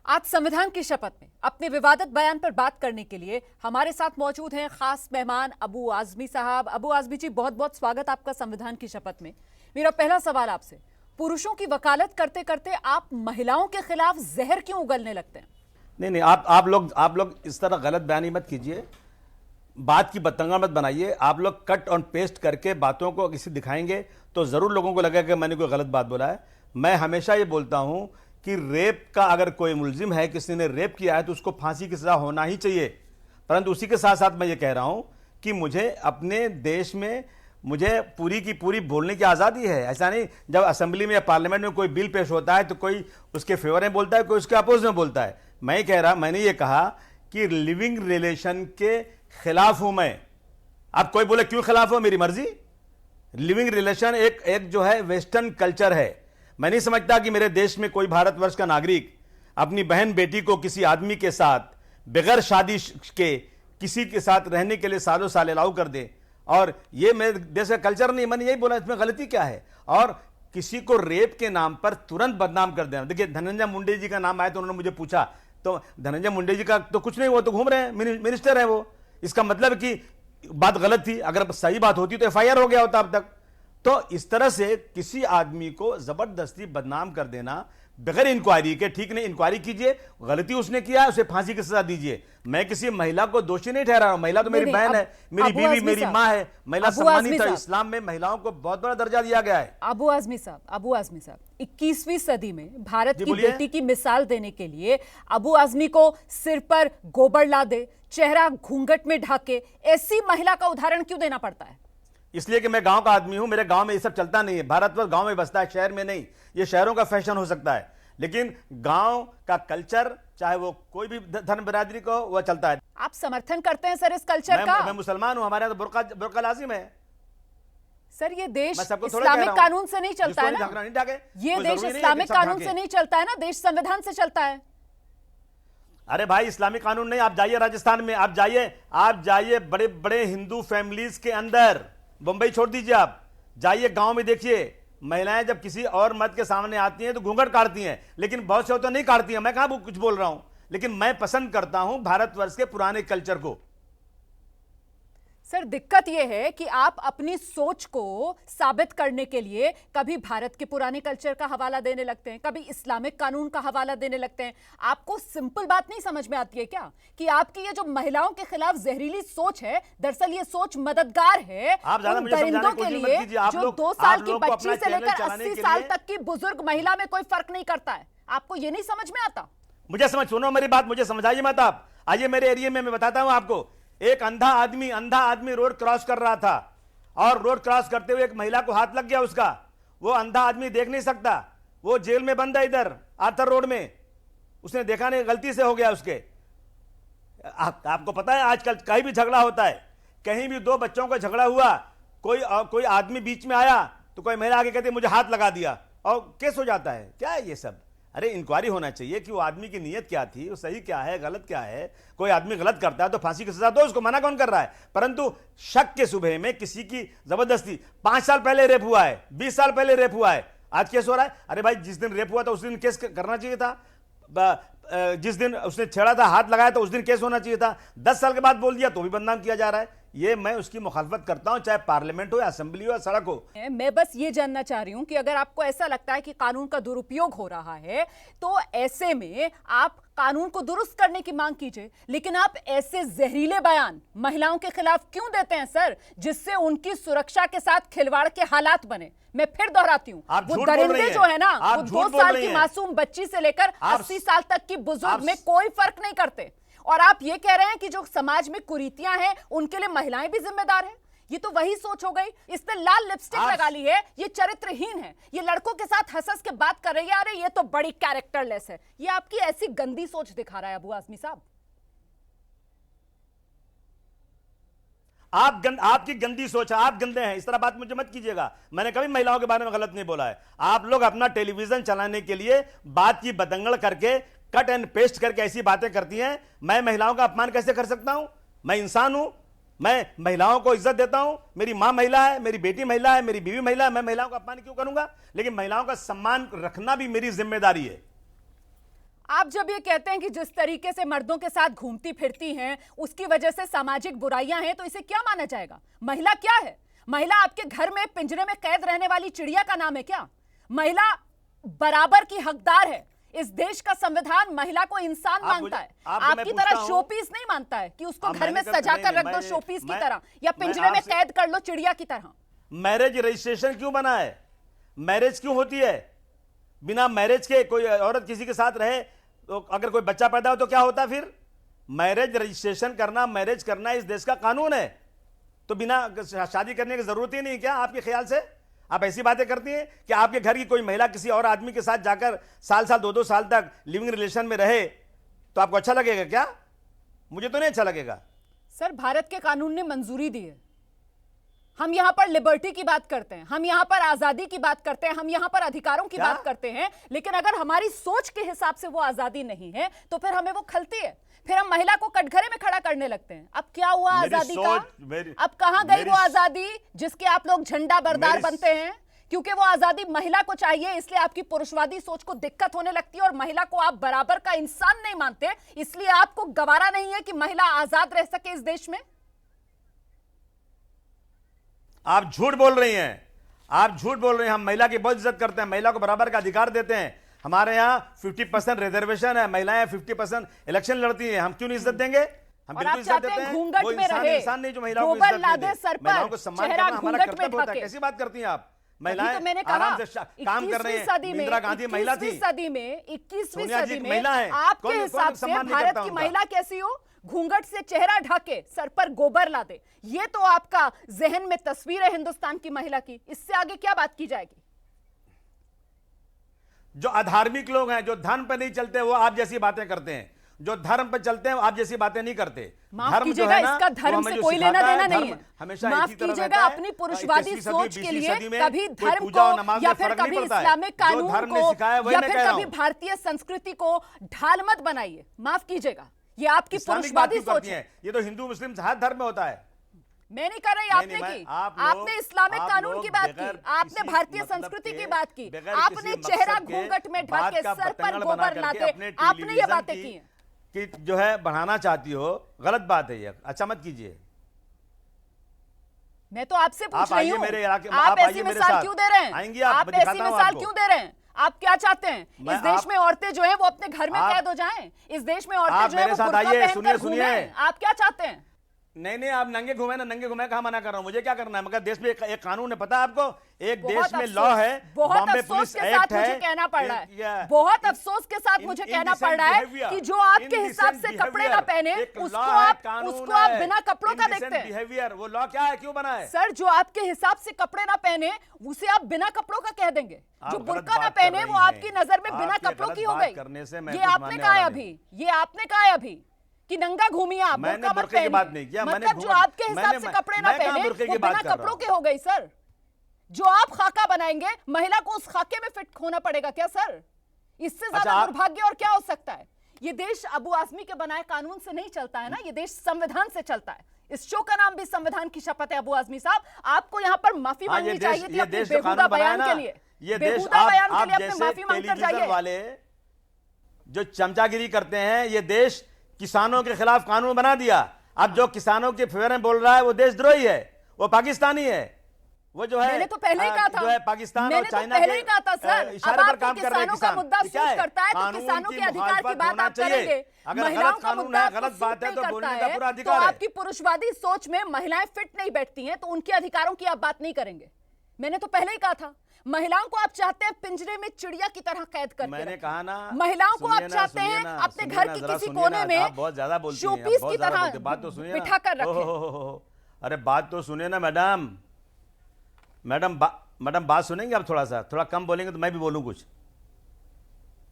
आज संविधान की शपथ में अपने विवादित बयान पर बात करने के लिए हमारे साथ मौजूद हैं खास मेहमान अबू आजमी साहब। अबू आजमी जी, बहुत बहुत स्वागत आपका संविधान की शपथ में। मेरा पहला सवाल आपसे, पुरुषों की वकालत करते करते आप महिलाओं के खिलाफ जहर क्यों उगलने लगते हैं? नहीं, आप लोग इस तरह गलत बयानी मत कीजिए, बात की बतंगा मत बनाइए। आप लोग कट और पेस्ट करके बातों को किसी दिखाएंगे तो जरूर लोगों को लगेगा कि मैंने कोई गलत बात बोला है। मैं हमेशा ये बोलता हूं कि रेप का अगर कोई मुलजिम है, किसी ने रेप किया है, तो उसको फांसी की सजा होना ही चाहिए। परंतु उसी के साथ साथ मैं ये कह रहा हूं कि मुझे अपने देश में मुझे पूरी की पूरी बोलने की आज़ादी है। ऐसा नहीं जब असेंबली में या पार्लियामेंट में कोई बिल पेश होता है तो कोई उसके फेवर में बोलता है, कोई उसके अपोज में बोलता है। मैंने ये कहा कि लिविंग रिलेशन के खिलाफ हूं मैं। अब कोई बोले क्यों खिलाफ हो, मेरी मर्जी। लिविंग रिलेशन एक जो है वेस्टर्न कल्चर है। मैं नहीं समझता कि मेरे देश में कोई भारतवर्ष का नागरिक अपनी बहन बेटी को किसी आदमी के साथ बगैर शादी के किसी के साथ रहने के लिए सालों साल अलाउ कर दे। और ये मेरे देश का कल्चर नहीं। मैंने यही बोला, इसमें गलती क्या है। और किसी को रेप के नाम पर तुरंत बदनाम कर देना। देखिए, धनंजय मुंडे जी का नाम आया तो उन्होंने मुझे पूछा, तो धनंजय मुंडे जी का तो कुछ नहीं, वो तो घूम रहे हैं, मिनिस्टर है वो। इसका मतलब कि बात गलत थी। अगर सही बात होती तो एफआईआर हो गया होता अब तक। तो इस तरह से किसी आदमी को जबरदस्ती बदनाम कर देना बगैर इंक्वायरी के ठीक नहीं। इंक्वायरी कीजिए, गलती उसने किया है, उसे फांसी की सजा दीजिए। मैं किसी महिला को दोषी नहीं ठहरा रहा हूं। महिला तो मेरी बहन है, मेरी बीवी, मेरी माँ है। महिला सम्मानित है। इस्लाम में महिलाओं को बहुत बड़ा दर्जा दिया गया है। अबू आजमी साहब 21वीं सदी में भारत की बेटी की मिसाल देने के लिए अबू आजमी को सिर पर गोबर ला दे, चेहरा घूंघट में ढाके, ऐसी महिला का उदाहरण क्यों देना पड़ता है? इसलिए कि मैं गांव का आदमी हूं। मेरे गांव में ये सब चलता नहीं है। भारतवर्ष गांव में बसता है, शहर में नहीं। ये शहरों का फैशन हो सकता है, लेकिन गांव का कल्चर, चाहे वो कोई भी धर्म बिरादरी को, वो चलता है। आप समर्थन करते हैं सर इस कल्चर का? मैं मुसलमान हूं, हमारे यहाँ तो बुर्का लाजिम है। सर, ये देश इस्लामिक कानून से नहीं चलता है ना। ये देश इस्लामिक कानून से नहीं चलता है ना, देश संविधान से चलता है। अरे भाई, इस्लामिक कानून नहीं। आप जाइए राजस्थान में, आप जाइए बड़े बड़े हिंदू फैमिलीज के अंदर। बंबई छोड़ दीजिए, आप जाइए गांव में देखिए, महिलाएं जब किसी और मर्द के सामने आती हैं तो घूंघट काटती हैं, लेकिन बहुत से तो नहीं काटती हैं। मैं कहां कुछ बोल रहा हूं, लेकिन मैं पसंद करता हूं भारतवर्ष के पुराने कल्चर को। सर, दिक्कत यह है कि आप अपनी सोच को साबित करने के लिए कभी भारत के पुराने कल्चर का हवाला देने लगते हैं, कभी इस्लामिक कानून का हवाला देने लगते हैं। आपको सिंपल बात नहीं समझ में आती है क्या कि आपकी ये जो महिलाओं के खिलाफ जहरीली सोच है, दरअसल ये सोच मददगार है उन दरिंदों के लिए जो 2 साल की बच्ची से लेकर 80 साल तक की बुजुर्ग महिला में कोई फर्क नहीं करता है। आपको ये नहीं समझ में आता? सुनो मेरी बात, मुझे समझाइए मत आप। आइए मेरे एरिया में, मैं बताता हूं आपको। एक अंधा आदमी रोड क्रॉस कर रहा था, और रोड क्रॉस करते हुए एक महिला को हाथ लग गया उसका। वो अंधा आदमी देख नहीं सकता, वो जेल में बंद है इधर आर्थर रोड में। उसने देखा नहीं, गलती से हो गया उसके। आपको पता है आजकल कहीं भी झगड़ा होता है, कहीं भी 2 बच्चों का झगड़ा हुआ, कोई आदमी बीच में आया तो कोई महिला आगे कहती मुझे हाथ लगा दिया और केस हो जाता है। क्या है ये सब? अरे इंक्वायरी होना चाहिए कि वो आदमी की नीयत क्या थी, वो सही क्या है, गलत क्या है। कोई आदमी गलत करता है तो फांसी की सजा दो, उसको मना कौन कर रहा है। परंतु शक के शुबे में किसी की जबरदस्ती, 5 साल पहले रेप हुआ है, 20 साल पहले रेप हुआ है, आज केस हो रहा है। अरे भाई, जिस दिन रेप हुआ था उस दिन केस करना चाहिए था। जिस दिन उसने छेड़ा था, हाथ लगाया था, उस दिन केस होना चाहिए था। 10 साल के बाद बोल दिया तो भी बदनाम किया जा रहा है। ये मैं उसकी मुखालफत करता हूं, चाहे पार्लियामेंट हो या असेंबली हो या सड़क हो। मैं बस ये जानना चाह रही हूं कि अगर आपको ऐसा लगता है कि कानून का दुरुपयोग हो रहा है, तो ऐसे में आप कानून को दुरुस्त करने की मांग कीजिए। लेकिन आप ऐसे जहरीले बयान महिलाओं के खिलाफ क्यों देते हैं सर, जिससे उनकी सुरक्षा के साथ खिलवाड़ के हालात बने? मैं फिर दोहराती हूं, वो दरिंदे जो है ना, वो 2 साल की मासूम बच्ची से लेकर 80 साल तक की बुजुर्ग में कोई फर्क नहीं करते। और आप ये कह रहे हैं कि जो समाज में कुरीतियां हैं उनके लिए महिलाएं भी जिम्मेदार हैं। ये तो वही सोच हो गई। इसने लाल लिपस्टिक लगा ली है, ये चरित्रहीन है, ये लड़कों के साथ हंस के बात कर रही है, अरे ये तो बड़ी कैरेक्टरलेस है। ये आपकी ऐसी गंदी सोच दिखा रहा है अबू आजमी साहब। आपकी गंदी सोच है, आप गंदे हैं, इस तरह बात मुझे मत कीजिएगा। मैंने कभी महिलाओं के बारे में गलत नहीं बोला है। आप लोग अपना टेलीविजन चलाने के लिए बात की बतंगड़ करके, कट एंड पेस्ट करके ऐसी बातें करती हैं। मैं महिलाओं का अपमान कैसे कर सकता हूं? मैं इंसान हूं, मैं महिलाओं को इज्जत देता हूं। मेरी मां महिला है, मेरी बेटी महिला है, मेरी बीवी महिला है। मैं महिलाओं का अपमान क्यों करूंगा? लेकिन महिलाओं का सम्मान रखना भी मेरी जिम्मेदारी है। आप जब ये कहते हैं कि जिस तरीके से मर्दों के साथ घूमती फिरती हैं उसकी वजह से सामाजिक बुराइयां हैं, तो इसे क्या माना जाएगा? महिला क्या है? महिला आपके घर में पिंजरे में कैद रहने वाली चिड़िया का नाम है क्या? महिला बराबर की हकदार है। इस देश का संविधान महिला को इंसान मानता है, आपकी तरह शोपीस नहीं मानता है कि उसको घर में सजा कर रख दो शोपीस की तरह, या पिंजरे में कैद कर लो चिड़िया की तरह। मैरिज रजिस्ट्रेशन क्यों बना है? मैरिज क्यों होती है? बिना मैरिज के कोई औरत किसी के साथ रहे तो अगर कोई बच्चा पैदा हो तो क्या होता? फिर मैरिज रजिस्ट्रेशन करना, मैरिज करना इस देश का कानून है, तो बिना शादी करने की जरूरत ही नहीं क्या आपके ख्याल से? आप ऐसी बातें करती हैं कि आपके घर की कोई महिला किसी और आदमी के साथ जाकर साल 2-2 साल तक लिविंग रिलेशन में रहे तो आपको अच्छा लगेगा क्या? मुझे तो नहीं अच्छा लगेगा। सर, भारत के कानून ने मंजूरी दी है। हम यहां पर लिबर्टी की बात करते हैं, हम यहां पर आजादी की बात करते हैं, हम यहां पर अधिकारों की बात करते हैं, लेकिन अगर हमारी सोच के हिसाब से वो आजादी नहीं है तो फिर हमें वो खलती है, फिर हम महिला को कटघरे में खड़ा करने लगते हैं। अब क्या हुआ आजादी का? अब कहां गई वो आजादी जिसके आप लोग झंडा बरदार बनते हैं? क्योंकि वो आजादी महिला को चाहिए, इसलिए आपकी पुरुषवादी सोच को दिक्कत होने लगती है और महिला को आप बराबर का इंसान नहीं मानते, इसलिए आपको गवारा नहीं है कि महिला आजाद रह सके इस देश में। आप झूठ बोल रही हैं, आप झूठ बोल रहे हैं। हम महिला की बहुत इज्जत करते हैं, महिला को बराबर का अधिकार देते हैं। हमारे यहाँ 50% रिजर्वेशन है, महिलाएं 50% इलेक्शन लड़ती हैं। हम क्यों नहीं इज्जत देंगे? हम बिल्कुल इज्जत देते हैं। घूंघट वो में रहे, इंसान नहीं जो महिलाओं को इज्जत दे। महिलाओं को सम्मान करना हमारा कर्तव्य होता है। कैसी बात करती हैं आप? महिलाएं आराम से काम कर रही हैं। इंदिरा गांधी महिला थी, 21वीं सदी में महिला है। आपके हिसाब से भारत की महिला कैसी हो? घूंघट से चेहरा ढके, सर पर गोबर ला दे, ये तो आपका जहन में तस्वीर है हिंदुस्तान की महिला की। इससे आगे क्या बात की जाएगी? जो अधार्मिक लोग हैं, जो धर्म पे नहीं चलते, वो आप जैसी बातें करते हैं। जो धर्म पे चलते हैं वो आप जैसी बातें नहीं करते। माफ कीजिएगा, इसका धर्म से कोई लेना देना नहीं है। माफ कीजिएगा, अपनी पुरुषवादी सोच के लिए कभी धर्म को या फिर कभी इस्लामिक कानून को या फिर कभी भारतीय संस्कृति को ढाल मत बनाइए। माफ कीजिएगा, ये आपकी पुरुषवादी सोच है। ये तो हिंदू मुस्लिम हर धर्म में होता है। मैं नहीं कर रही, आपने की। आपने इस्लामिक कानून की बात की, आपने भारतीय संस्कृति की बात की, आपने चेहरा घूंघट में ढक के सर पर गोबर लाते, आपने ये बातें की हैं कि जो है बढ़ाना चाहती हो। गलत बात है ये, अच्छा मत कीजिए। मैं तो आपसे पूछ रही हूँ, मेरे इलाके में आप ऐसी मिसाल क्यों दे रहे हैं? आएंगी आप ऐसी मिसाल क्यों दे रहे हैं? आप क्या चाहते हैं? इस देश में औरतें जो हैं वो अपने घर में कैद हो जाएं? इस देश में औरतें जो हैं वो बुर्का पहनकर घूमें? आप क्या चाहते हैं? नहीं, आप नंगे घूमे ना, नंगे घूमे कहाँ मना कर रहा हूं? मुझे क्या करना है? मगर देश में एक कानून है, पता है आपको? एक देश में लॉ है, बॉम्बे पुलिस एक्ट है। मुझे कहना पड़ रहा है, बहुत अफसोस के साथ मुझे कहना पड़ रहा है कि जो आपके हिसाब से कपड़े ना पहने उसको आप बिना कपड़ों का देखते हैं। बिहेवियर, वो लॉ क्या है, क्यों बना है? सर, जो आपके हिसाब से कपड़े ना पहने उसे आप बिना कपड़ों का कह देंगे। जो बुर्का ना पहने वो आपकी नजर में बिना कपड़ों की हो गई। ये आपने कहा है अभी, ये आपने कहा है अभी कि नंगा घूमिए आप, बुर्का मत पहनिए। बात नहीं किया, मतलब जो आपके हिसाब से कपड़े ना पहने वो बिना कपड़ों के हो गई। सर, जो आप खाका बनाएंगे महिला को उस खाके में फिट होना पड़ेगा क्या सर? इससे ज्यादा दुर्भाग्य और क्या हो सकता है? ये देश अबू आजमी के बनाए कानून से नहीं चलता है ना, ये देश संविधान से चलता है। इस शो का नाम भी संविधान की शपथ है। अबू आजमी साहब, आपको यहाँ पर माफी मांगनी चाहिए थी अपने बेहुदा बयान के लिए। ये देश आप जैसे टेलीविजन वाले जो चमचागिरी करते हैं, ये देश किसानों के खिलाफ कानून बना दिया। अब जो किसानों के फेवर में बोल रहा है वो देशद्रोही है, वो पाकिस्तानी है। वो जो है, मैंने तो पहले ही कहा था, जो है पाकिस्तान और चाइना के इशारे पर काम कर रहे हैं। किसानों का मुद्दा सूट करता है तो किसानों के अधिकार की बात आप करेंगे। अगर गलत कानून है, गलत बात है तो बोलने का पूरा अधिकार है। तो आपकी पुरुषवादी सोच में महिलाएं फिट नहीं बैठती हैं तो उनके अधिकारों की आप बात नहीं करेंगे। मैंने तो पहले ही कहा था, महिलाओं को आप चाहते हैं पिंजरे में चिड़िया की तरह कैद करके। मैंने कहा ना, महिलाओं को आप चाहते हैं अपने घर के किसी कोने में बहुत ज्यादा बोलती हैं, शोपीस की तरह बात तो सुनिए बिठा कर रखें। अरे बात तो सुनिए ना मैडम बात सुनेंगे आप? थोड़ा कम बोलेंगे तो मैं भी बोलूं कुछ।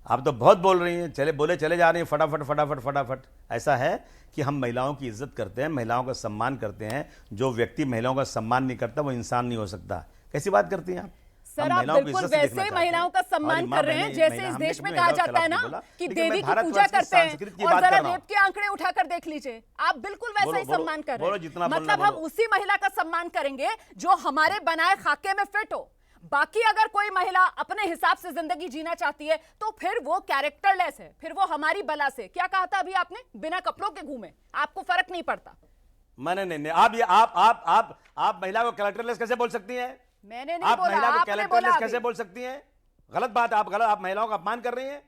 आप तो बहुत बोल रही हैं, चले जा रही हैं फटाफट। ऐसा है कि हम महिलाओं की इज्जत करते हैं, महिलाओं का सम्मान करते हैं। जो व्यक्ति महिलाओं का सम्मान नहीं करता वो इंसान नहीं हो सकता। कैसी बात करती हैं आप? सर, आप बिल्कुल वैसे ही महिलाओं का सम्मान कर रहे हैं जैसे इस देश में कहा जाता है ना कि देवी की पूजा करते हैं। और जरा रेप के आंकड़े उठाकर देख लीजिए, आप बिल्कुल वैसा ही सम्मान कर रहे हैं। मतलब हम उसी महिला का सम्मान करेंगे जो हमारे बनाए खाके में फिट हो। बाकी अगर कोई महिला अपने हिसाब से जिंदगी जीना चाहती है तो फिर वो कैरेक्टरलेस है, फिर वो हमारी बला से। क्या कहा था अभी आपने? बिना कपड़ों के घूमे, आपको फर्क नहीं पड़ता। मैंने नहीं, आप महिला को कैरेक्टरलेस कैसे बोल सकती हैं? मैंने नहीं आप बोला, महिला को आपने बोला कैरेक्टरलेस अभी। कैसे बोल सकती हैं? गलत बात है, आप महिलाओं का अपमान कर रही हैं।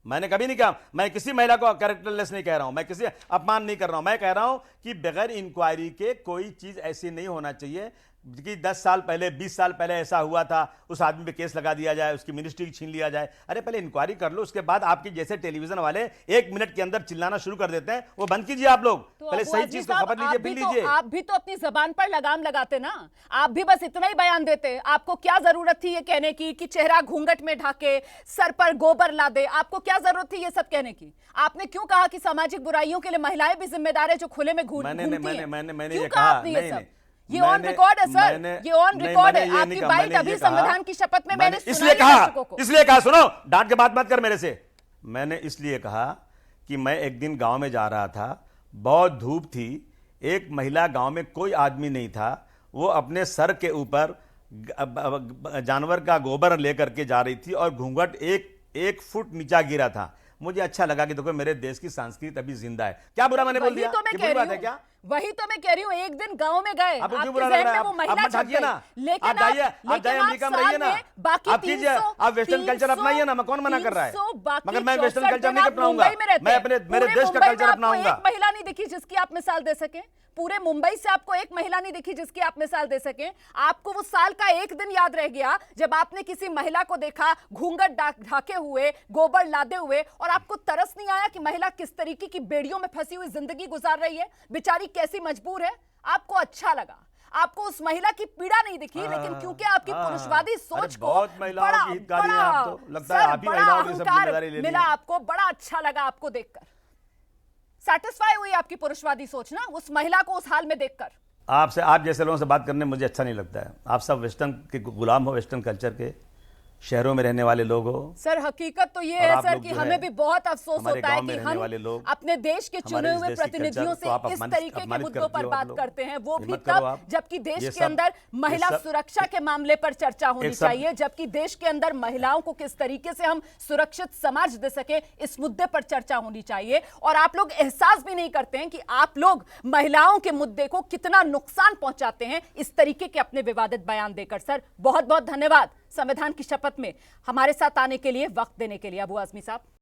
मैंने कभी नहीं कहा, मैं किसी महिला को कैरेक्टरलेस नहीं कह रहा हूं, मैं किसी अपमान नहीं कर रहा हूं। मैं कह रहा हूं कि बगैर इंक्वायरी के कोई चीज ऐसी नहीं होना चाहिए कि 10 साल पहले 20 साल पहले ऐसा हुआ था, उस आदमी पे केस लगा दिया जाए, उसकी मिनिस्ट्री छीन लिया जाए। अरे पहले इंक्वायरी कर लो, उसके बाद आपके जैसे टेलीविजन वाले 1 मिनट के अंदर चिल्लाना शुरू कर देते हैं, वो बंद कीजिए आप लोग। तो पहले सही चीज को खबर लीजिए, फिर लीजिए। आप भी तो अपनी जबान पर लगाम लगाते ना, आप भी बस इतना ही बयान देते। आपको क्या जरूरत थी ये कहने की कि चेहरा घूंघट में ढाके, सर पर गोबर ला दे? आपको क्या जरूरत थी ये सब कहने की? आपने क्यों कहा कि सामाजिक बुराइयों के लिए महिलाएं भी जिम्मेदार है जो खुले में घूमती हैं? मैंने क्यों ये कहा कहा आपने ये नहीं, सब? नहीं, ये ऑन रिकॉर्ड है सर, ये ऑन रिकॉर्ड है। आपकी बाइट अभी संविधान की शपथ में मैंने इसलिए कहा, सुनो, डांट के बात मत कर मेरे से। मैंने इसलिए कहा कि मैं एक दिन गांव में जा रहा था, बहुत धूप थी, एक महिला, गांव में कोई आदमी नहीं था, वो अपने सर के ऊपर जानवर का गोबर लेकर के जा रही थी और घूंघट एक फुट नीचा गिरा था। मुझे अच्छा लगा कि देखो मेरे देश की संस्कृति अभी जिंदा है। क्या बुरा मैंने बोल दिया? तो बुरी बात है क्या? वही तो मैं कह रही हूँ, एक दिन गांव में गए, आपको क्यों आपके बुरा लग जहन रहा में है? वो महिला आप छप जाइए ना, गई। लेकिन आप जाइए अमेरिका में रहिए ना, आप कीजिए, आप वेस्टर्न कल्चर अपनाइए ना। मैं कौन मना कर रहा है? मगर मैं वेस्टर्न कल्चर नहीं अपनाऊंगा, मैं अपने मेरे देश का कल्चर अपनाऊंगा। एक महिला नहीं दिखी जिसकी आप मिसाल दे सके? पूरे मुंबई से आपको एक महिला नहीं दिखी जिसकी आप मिसाल दे सके? आपको वो साल का एक दिन याद रह गया जब आपने किसी महिला को देखा घूंघट ढाके हुए, गोबर लादे हुए, और आपको तरस नहीं आया कि महिला किस तरीके की बेड़ियों में फंसी हुई जिंदगी गुजार रही है, बेचारी कैसी मजबूर है? आपको अच्छा लगा, आपको उस महिला की पीड़ा नहीं दिखी, लेकिन क्योंकि आपकी पुरुषवादी सोच को बहुत महिलाओं की हितकारी हैं आप, तो लगता है आप ही महिलाओं की सब जिम्मेदारी ले मिला, आपको बड़ा अच्छा लगा आपको देखकर, सैटिस्फाई हुई आपकी पुरुषवादी सोच ना उस महिला को उस हाल में देखकर। आप जैसे लोगों से बात करने में मुझे अच्छा नहीं लगता है। आप सब वेस्टर्न के गुलाम हो, वेस्टर्न कल्चर के, शहरों में रहने वाले लोग हो। सर हकीकत तो ये है सर कि हमें भी बहुत अफसोस होता है कि हम अपने देश के चुने हुए प्रतिनिधियों से इस तरीके के मुद्दों पर बात करते हैं, वो भी तब जबकि देश के अंदर महिला सुरक्षा के मामले पर चर्चा होनी चाहिए, जबकि देश के अंदर महिलाओं को किस तरीके से हम सुरक्षित समाज दे सके इस मुद्दे पर चर्चा होनी चाहिए। और आप लोग एहसास भी नहीं करते हैं कि आप लोग महिलाओं के मुद्दे को कितना नुकसान पहुंचाते हैं इस तरीके के अपने विवादित बयान देकर। सर बहुत बहुत धन्यवाद संविधान की शपथ में हमारे साथ आने के लिए, वक्त देने के लिए अबू आजमी साहब।